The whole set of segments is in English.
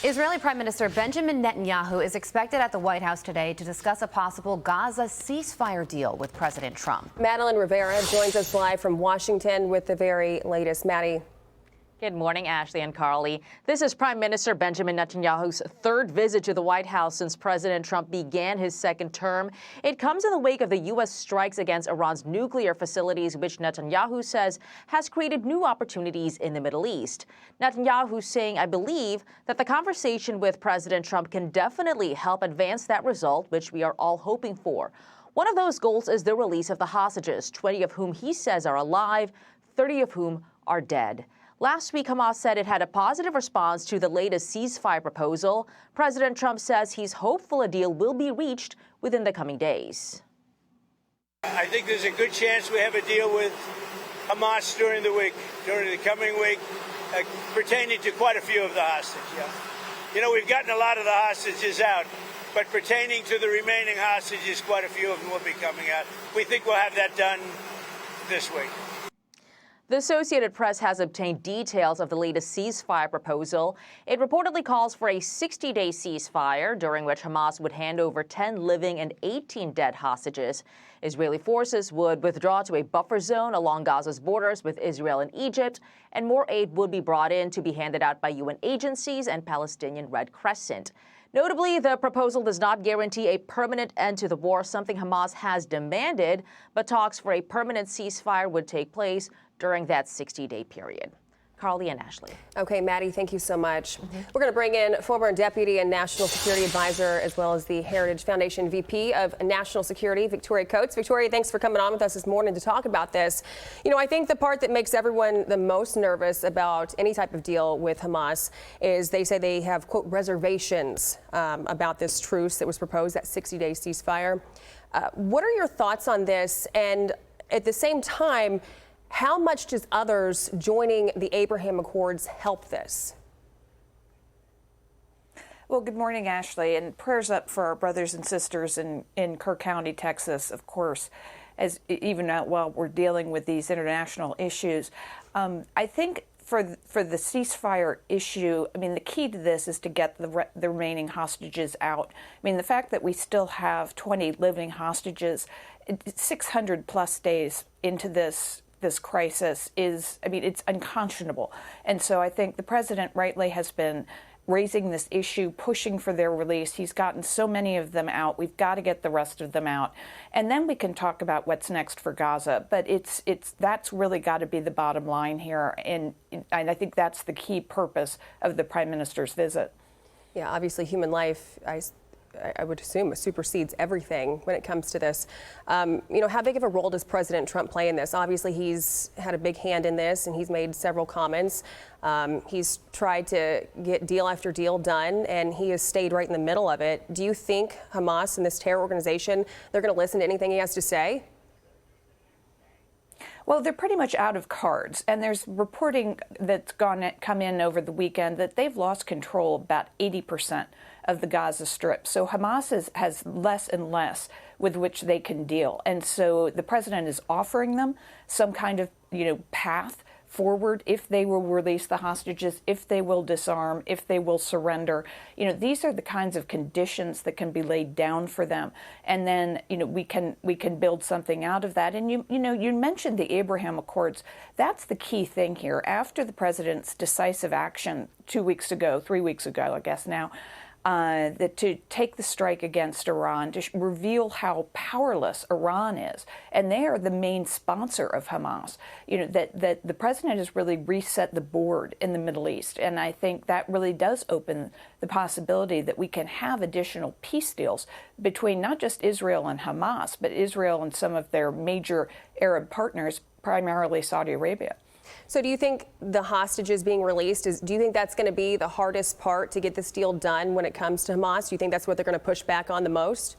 Israeli Prime Minister Benjamin Netanyahu is expected at the White House today to discuss a possible Gaza ceasefire deal with President Trump. Madeline Rivera joins us live from Washington with the very latest. Maddie. Good morning, Ashley and Carly. This is Prime Minister Benjamin Netanyahu's third visit to the White House since President Trump began his second term. It comes in the wake of the U.S. strikes against Iran's nuclear facilities, which Netanyahu says has created new opportunities in the Middle East. Netanyahu saying, I believe, that the conversation with President Trump can definitely help advance that result, which we are all hoping for. One of those goals is the release of the hostages, 20 of whom he says are alive, 30 of whom are dead. Last week, Hamas said it had a positive response to the latest ceasefire proposal. President Trump says he's hopeful a deal will be reached within the coming days. I think there's a good chance we have a deal with Hamas during the coming week, pertaining to quite a few of the hostages. Yeah. You know, we've gotten a lot of the hostages out, but pertaining to the remaining hostages, quite a few of them will be coming out. We think we'll have that done this week. The Associated Press has obtained details of the latest ceasefire proposal. It reportedly calls for a 60-day ceasefire, during which Hamas would hand over 10 living and 18 dead hostages. Israeli forces would withdraw to a buffer zone along Gaza's borders with Israel and Egypt, and more aid would be brought in to be handed out by UN agencies and Palestinian Red Crescent. Notably, the proposal does not guarantee a permanent end to the war, something Hamas has demanded, but talks for a permanent ceasefire would take place during that 60-day period. Carly and Ashley. Okay, Maddie, thank you so much. We're going to bring in former Deputy and National Security Advisor, as well as the Heritage Foundation VP of National Security, Victoria Coates. Victoria, thanks for coming on with us this morning to talk about this. You know, I think the part that makes everyone the most nervous about any type of deal with Hamas is they say they have, quote, reservations about this truce that was proposed, that 60-day ceasefire. What are your thoughts on this? And at the same time, how much does others joining the Abraham Accords help this? Well, good morning, Ashley, and prayers up for our brothers and sisters in Kirk County, Texas, of course, as even while we're dealing with these international issues. I think for the ceasefire issue, I mean, the key to this is to get the remaining hostages out. I mean, the fact that we still have 20 living hostages, 600 plus days into this crisis is, I mean, it's unconscionable. And so I think the president rightly has been raising this issue, pushing for their release. He's gotten so many of them out. We've got to get the rest of them out. And then we can talk about what's next for Gaza. But that's really got to be the bottom line here. And I think that's the key purpose of the prime minister's visit. Yeah, obviously human life, I would assume, supersedes everything when it comes to this. You know, how big of a role does President Trump play in this? Obviously, he's had a big hand in this, and he's made several comments. He's tried to get deal after deal done, and he has stayed right in the middle of it. Do you think Hamas and this terror organization, they're going to listen to anything he has to say? Well, they're pretty much out of cards, and there's reporting that's come in over the weekend that they've lost control about 80% of the Gaza Strip. So Hamas has less and less with which they can deal, and so the president is offering them some kind of, you know, path forward if they will release the hostages, if they will disarm, if they will surrender. You know, these are the kinds of conditions that can be laid down for them. And then, you know, we can build something out of that. And you mentioned the Abraham Accords. That's the key thing here. After the president's decisive action 3 weeks ago, I guess now, that to take the strike against Iran, to reveal how powerless Iran is. And they are the main sponsor of Hamas. You know, that the president has really reset the board in the Middle East. And I think that really does open the possibility that we can have additional peace deals between not just Israel and Hamas, but Israel and some of their major Arab partners, primarily Saudi Arabia. So do you think the hostages being released, do you think that's going to be the hardest part to get this deal done when it comes to Hamas? Do you think that's what they're going to push back on the most?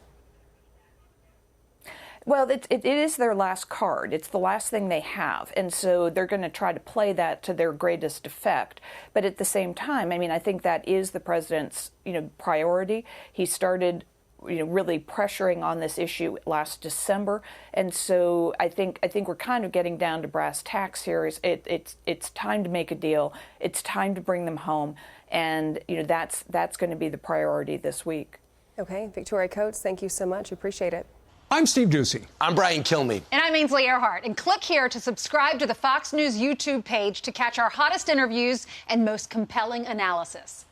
Well, it is their last card. It's the last thing they have. And so they're going to try to play that to their greatest effect. But at the same time, I mean, I think that is the president's, you know, priority. He started really pressuring on this issue last December, and so I think we're kind of getting down to brass tacks here. It's time to make a deal. It's time to bring them home, And that's going to be the priority this week. Okay, Victoria Coates, thank you so much. Appreciate it. I'm Steve Ducey. I'm Brian Kilmeade. And I'm Ainsley Earhart. And click here to subscribe to the Fox News YouTube page to catch our hottest interviews and most compelling analysis.